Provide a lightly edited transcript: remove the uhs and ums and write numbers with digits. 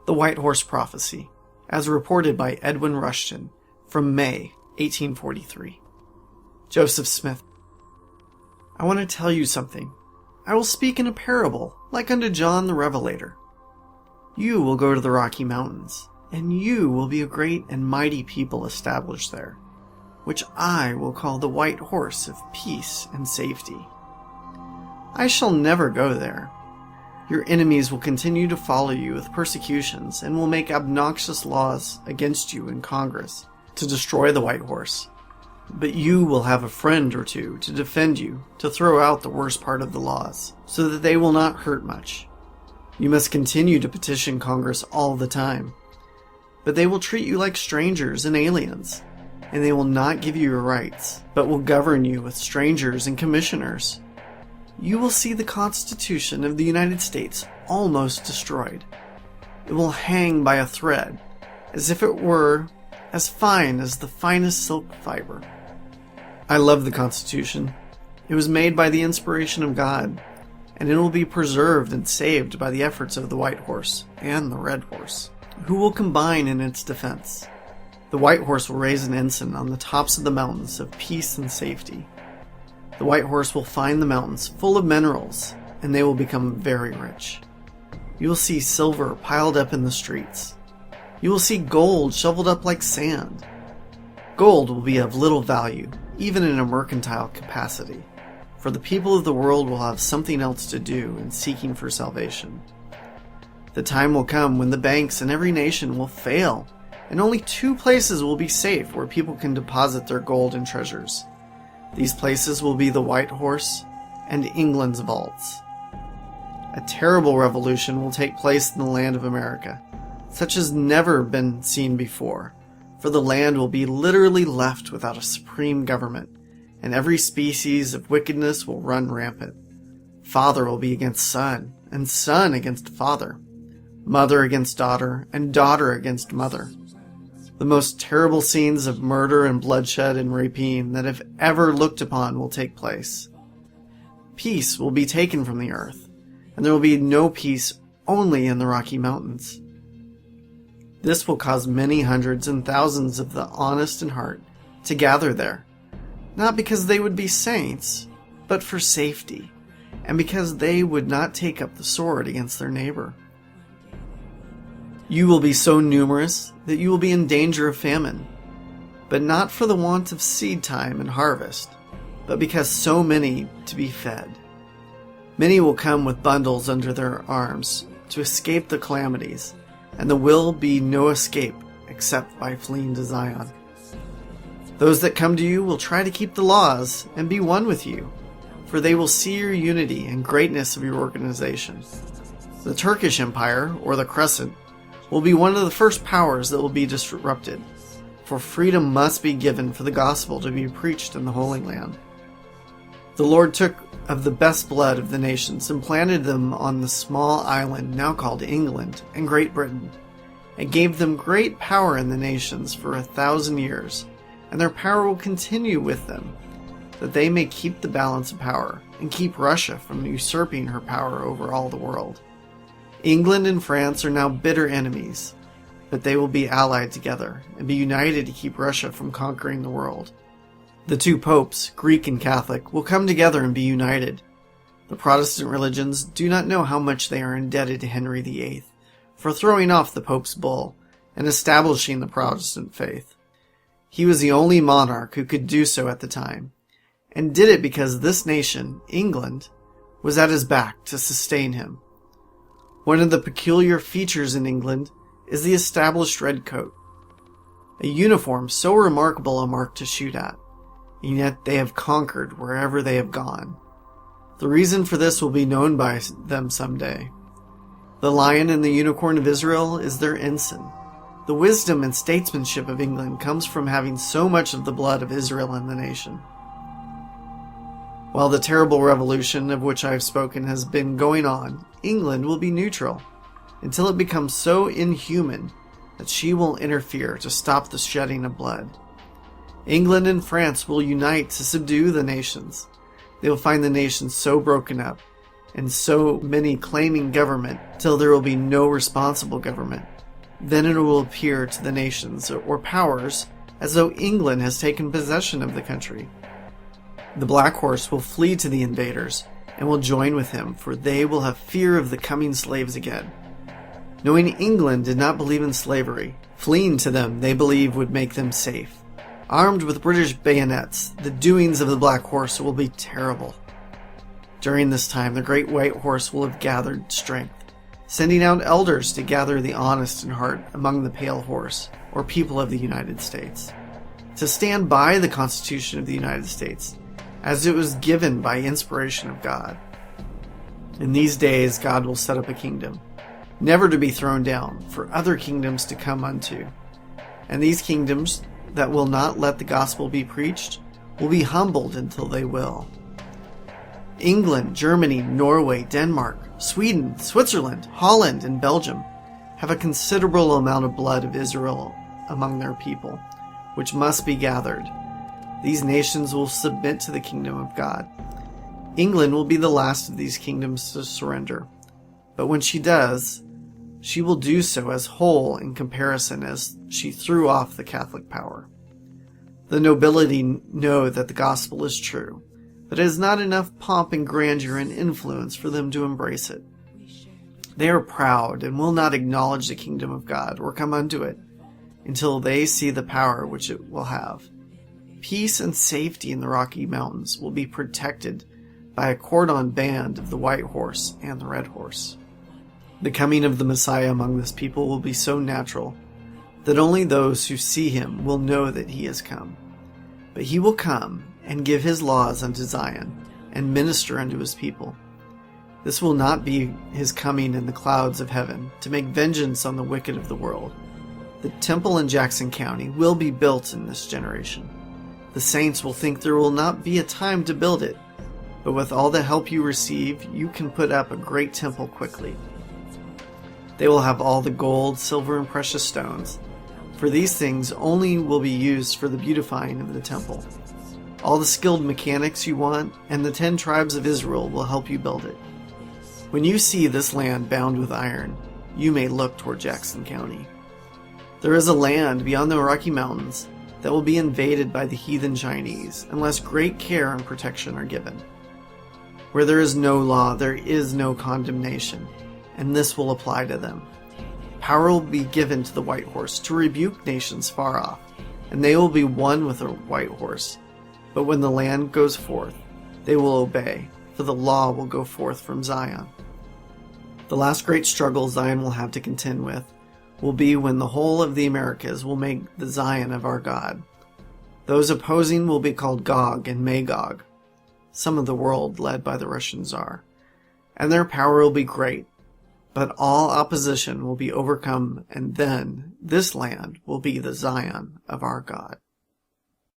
The White Horse Prophecy, as reported by Edwin Rushton from May 1843. Joseph Smith. I want to tell you something. I will speak in a parable, like unto John the Revelator. You will go to the Rocky Mountains, and you will be a great and mighty people established there, which I will call the White Horse of peace and safety. I shall never go there. Your enemies will continue to follow you with persecutions and will make obnoxious laws against you in Congress to destroy the White Horse. But you will have a friend or two to defend you, to throw out the worst part of the laws, so that they will not hurt much. You must continue to petition Congress all the time. But they will treat you like strangers and aliens, and they will not give you your rights, but will govern you with strangers and commissioners. You will see the Constitution of the United States almost destroyed. It will hang by a thread, as if it were as fine as the finest silk fiber. I love the Constitution. It was made by the inspiration of God, and it will be preserved and saved by the efforts of the White Horse and the Red Horse, who will combine in its defense. The White Horse will raise an ensign on the tops of the mountains of peace and safety. The White Horse will find the mountains full of minerals, and they will become very rich. You will see silver piled up in the streets. You will see gold shoveled up like sand. Gold will be of little value, even in a mercantile capacity, for the people of the world will have something else to do in seeking for salvation. The time will come when the banks in every nation will fail, and only 2 places will be safe where people can deposit their gold and treasures. These places will be the White Horse and England's vaults. A terrible revolution will take place in the land of America, such as never been seen before, for the land will be literally left without a supreme government, and every species of wickedness will run rampant. Father will be against son, and son against father, mother against daughter, and daughter against mother. The most terrible scenes of murder and bloodshed and rapine that have ever looked upon will take place. Peace will be taken from the earth, and there will be no peace only in the Rocky Mountains. This will cause many hundreds and thousands of the honest in heart to gather there, not because they would be saints, but for safety, and because they would not take up the sword against their neighbor. You will be so numerous that you will be in danger of famine, but not for the want of seed time and harvest, but because so many to be fed. Many will come with bundles under their arms to escape the calamities, and there will be no escape except by fleeing to Zion. Those that come to you will try to keep the laws and be one with you, for they will see your unity and greatness of your organization. The Turkish Empire, or the Crescent, will be one of the first powers that will be disrupted, for freedom must be given for the gospel to be preached in the Holy Land. The Lord took of the best blood of the nations and planted them on the small island now called England and Great Britain, and gave them great power in the nations for 1,000 years, and their power will continue with them, that they may keep the balance of power and keep Russia from usurping her power over all the world. England and France are now bitter enemies, but they will be allied together and be united to keep Russia from conquering the world. The 2 popes, Greek and Catholic, will come together and be united. The Protestant religions do not know how much they are indebted to Henry VIII for throwing off the Pope's bull and establishing the Protestant faith. He was the only monarch who could do so at the time, and did it because this nation, England, was at his back to sustain him. One of the peculiar features in England is the established red coat, a uniform so remarkable a mark to shoot at, and yet they have conquered wherever they have gone. The reason for this will be known by them someday. The lion and the unicorn of Israel is their ensign. The wisdom and statesmanship of England comes from having so much of the blood of Israel in the nation. While the terrible revolution of which I have spoken has been going on, England will be neutral, until it becomes so inhuman that she will interfere to stop the shedding of blood. England and France will unite to subdue the nations. They will find the nations so broken up, and so many claiming government till there will be no responsible government. Then it will appear to the nations or powers as though England has taken possession of the country. The black horse will flee to the invaders and will join with him, for they will have fear of the coming slaves again. Knowing England did not believe in slavery, fleeing to them they believe would make them safe. Armed with British bayonets, the doings of the black horse will be terrible. During this time, the great white horse will have gathered strength, sending out elders to gather the honest in heart among the pale horse, or people of the United States, to stand by the Constitution of the United States, as it was given by inspiration of God. In these days God will set up a kingdom, never to be thrown down, for other kingdoms to come unto. And these kingdoms that will not let the gospel be preached will be humbled until they will. England, Germany, Norway, Denmark, Sweden, Switzerland, Holland, and Belgium have a considerable amount of blood of Israel among their people, which must be gathered. These nations will submit to the kingdom of God. England will be the last of these kingdoms to surrender, but when she does, she will do so as whole in comparison as she threw off the Catholic power. The nobility know that the gospel is true, but it is not enough pomp and grandeur and influence for them to embrace it. They are proud and will not acknowledge the kingdom of God or come unto it until they see the power which it will have. Peace and safety in the Rocky Mountains will be protected by a cordon band of the white horse and the red horse. The coming of the Messiah among this people will be so natural that only those who see him will know that he has come. But he will come and give his laws unto Zion, and minister unto his people. This will not be his coming in the clouds of heaven, to make vengeance on the wicked of the world. The temple in Jackson County will be built in this generation. The saints will think there will not be a time to build it, but with all the help you receive, you can put up a great temple quickly. They will have all the gold, silver, and precious stones, for these things only will be used for the beautifying of the temple. All the skilled mechanics you want, and the 10 tribes of Israel will help you build it. When you see this land bound with iron, you may look toward Jackson County. There is a land beyond the Rocky Mountains that will be invaded by the heathen Chinese unless great care and protection are given. Where there is no law, there is no condemnation, and this will apply to them. Power will be given to the white horse to rebuke nations far off, and they will be one with the white horse. But when the land goes forth, they will obey, for the law will go forth from Zion. The last great struggle Zion will have to contend with will be when the whole of the Americas will make the Zion of our God. Those opposing will be called Gog and Magog, some of the world led by the Russian Tsar, and their power will be great, but all opposition will be overcome, and then this land will be the Zion of our God.